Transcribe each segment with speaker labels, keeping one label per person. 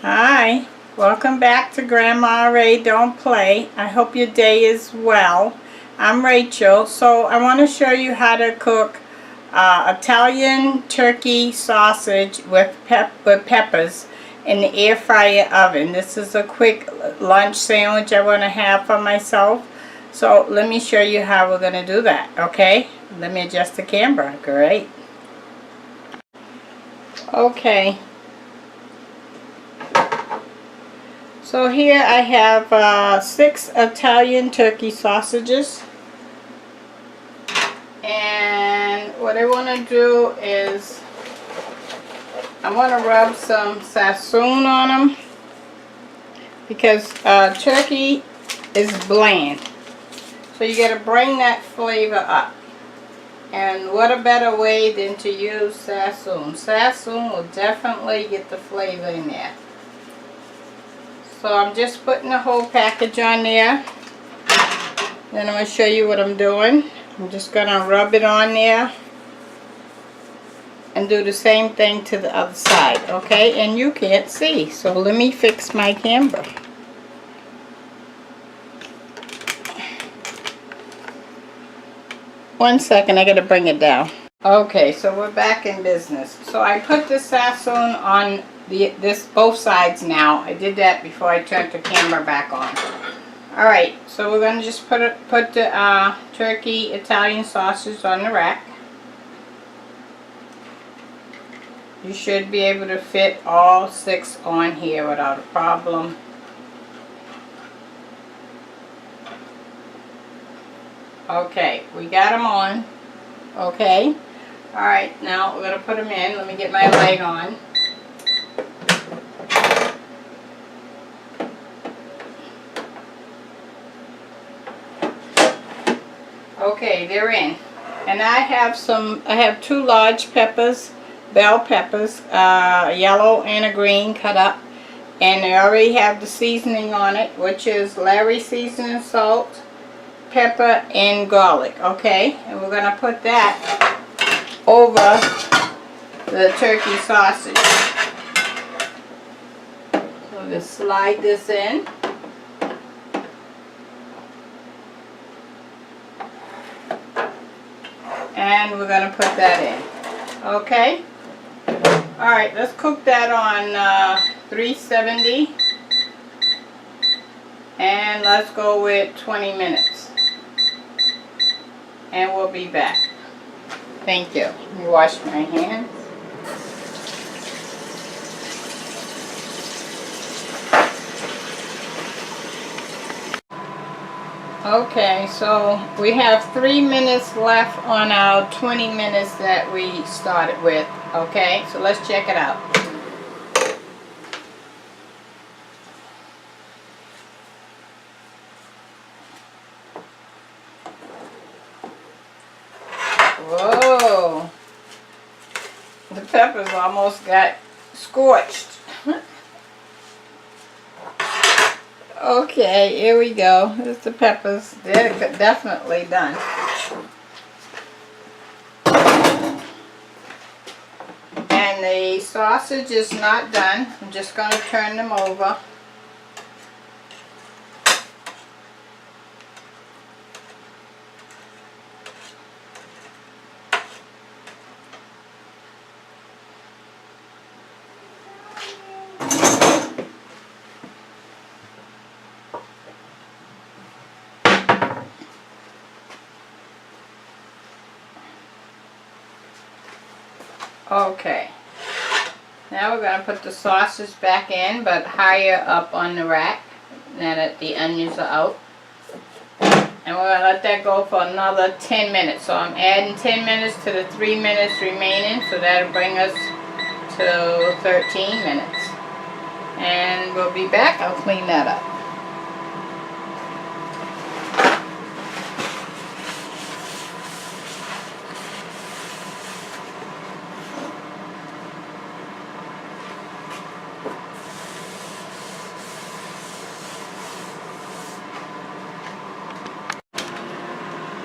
Speaker 1: Hi, welcome back to Grandma Ray Don't Play. I hope your day is well. I'm Rachel, so I want to show you how to cook Italian turkey sausage with peppers in the air fryer oven. This is a quick lunch sandwich I want to have for myself. So let me show you how we're going to do that, okay? Let me adjust the camera. Great. Okay. So here I have 6 Italian turkey sausages, and what I want to do is I want to rub some sassoon on them because turkey is bland, so you got to bring that flavor up. And what a better way than to use sassoon. Sassoon will definitely get the flavor in there. So I'm just putting the whole package on there. Then I'm going to show you what I'm doing. I'm just going to rub it on there and do the same thing to the other side, okay? And you can't see, so let me fix my camera. One second, I got to bring it down. Okay, so we're back in business. So I put the sassoon on both sides now. I did that before I turned the camera back on. Alright, so we're going to just put the turkey Italian sausage on the rack. You should be able to fit all 6 on here without a problem. Okay, we got them on. Okay. Alright, now we're going to put them in. Let me get my light on. Okay, they're in. And I have 2 large peppers, bell peppers, yellow and a green cut up. And they already have the seasoning on it, which is Larry seasoning, salt, pepper, and garlic. Okay, and we're going to put that over the turkey sausage. So just slide this in. And we're going to put that in. Okay? Alright, let's cook that on 370. And let's go with 20 minutes. And we'll be back. Thank you. Let me wash my hands. Okay, so we have 3 minutes left on our 20 minutes that we started with. Okay, so let's check it out. Whoa, the peppers almost got scorched. Okay, here we go. Here's the peppers. They're definitely done. And the sausage is not done. I'm just going to turn them over. Okay, now we're going to put the sausage back in, but higher up on the rack, now that the onions are out. And we're going to let that go for another 10 minutes. So I'm adding 10 minutes to the 3 minutes remaining, so that'll bring us to 13 minutes. And we'll be back. I'll clean that up.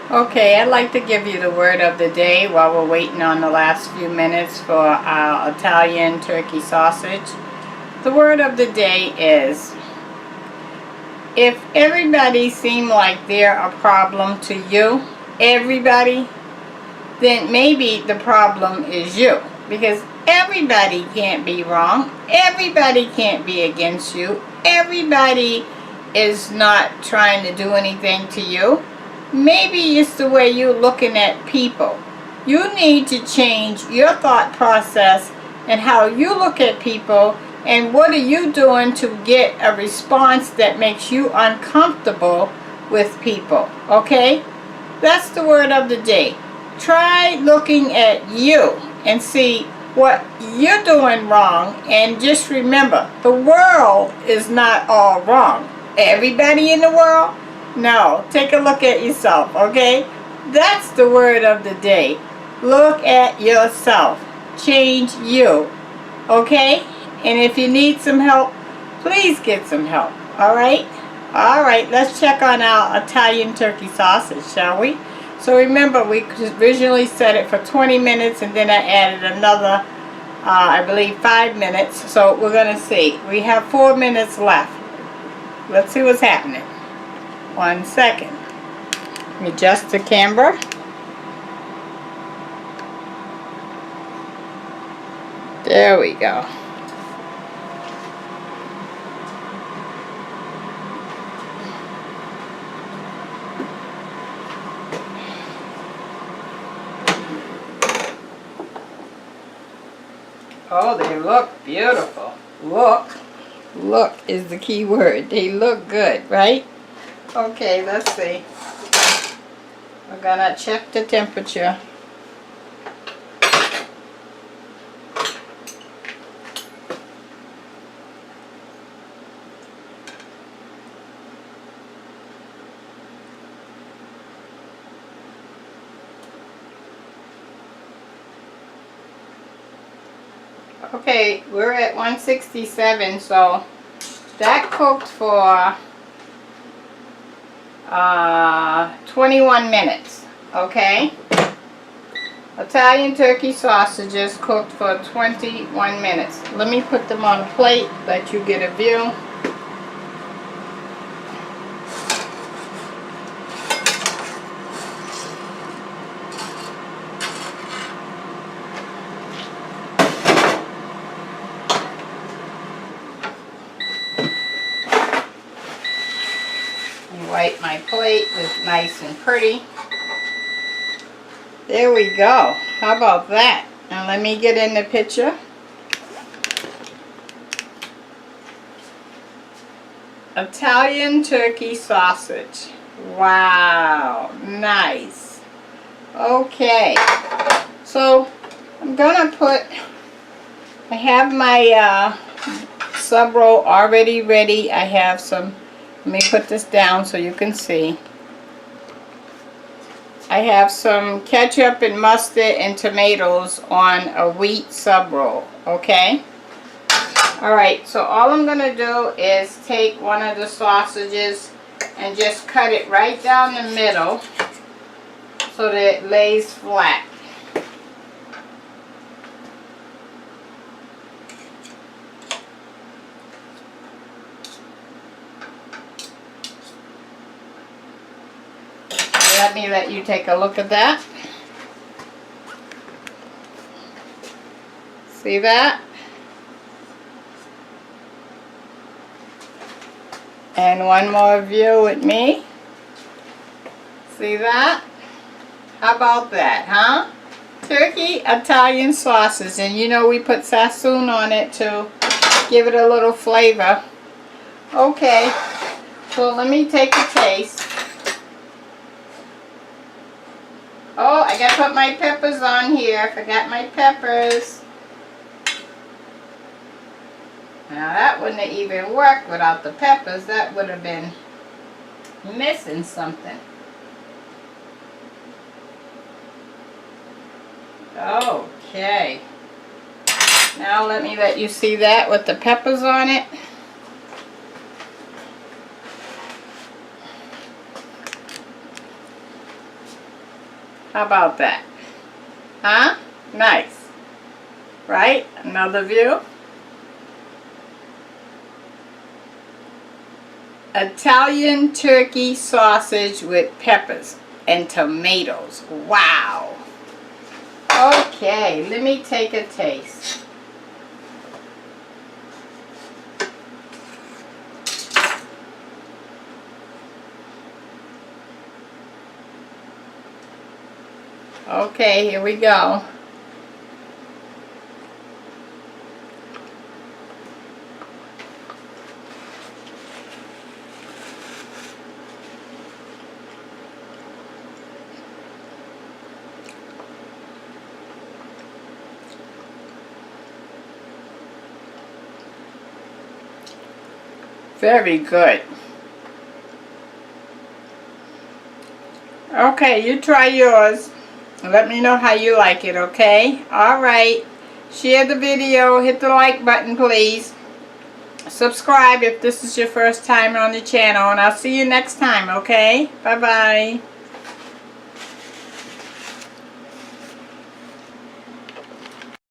Speaker 1: Okay, I'd like to give you the word of the day while we're waiting on the last few minutes for our Italian turkey sausage. The word of the day is, if everybody seemed like they're a problem to you, everybody, then maybe the problem is you. Because everybody can't be wrong. Everybody can't be against you. Everybody is not trying to do anything to you. Maybe it's the way you're looking at people. You need to change your thought process and how you look at people, and what are you doing to get a response that makes you uncomfortable with people, okay? That's the word of the day. Try looking at you and see what you're doing wrong, and just remember, the world is not all wrong. Everybody in the world? No. Take a look at yourself, okay? That's the word of the day. Look at yourself. Change you, okay? And if you need some help, please get some help, all right? All right, let's check on our Italian turkey sausage, shall we? So remember, we originally set it for 20 minutes, and then I added another, I believe, 5 minutes. So we're going to see. We have 4 minutes left. Let's see what's happening. 1 second. Adjust the camera. There we go. Oh, they look beautiful. Look is the key word. They look good, right? Okay, let's see. We're gonna check the temperature. Okay, we're at 167, so that cooked for 21 minutes, okay? Italian turkey sausages cooked for 21 minutes. Let me put them on a plate, let you get a view. Wipe my plate with nice and pretty. There we go. How about that? Now let me get in the picture. Italian turkey sausage. Wow, nice. Okay, so I'm gonna put, I have my sub roll already ready. I have some, let me put this down so you can see. I have some ketchup and mustard and tomatoes on a wheat sub roll, okay? Alright, so all I'm going to do is take one of the sausages and just cut it right down the middle so that it lays flat. Let you take a look at that. See that? And one more view with me. See that? How about that, huh? Turkey Italian sausage, and you know we put sassoon on it to give it a little flavor. Okay, so let me take a taste. Oh, I gotta put my peppers on here. I forgot my peppers. Now that wouldn't have even worked without the peppers. That would have been missing something. Okay. Now let you see that with the peppers on it. How about that? Huh? Nice. Right? Another view. Italian turkey sausage with peppers and tomatoes. Wow. Okay, let me take a taste. Okay, here we go. Very good. Okay, you try yours. Let me know how you like it, okay? Alright. Share the video. Hit the like button, please. Subscribe if this is your first time on the channel. And I'll see you next time, okay? Bye-bye.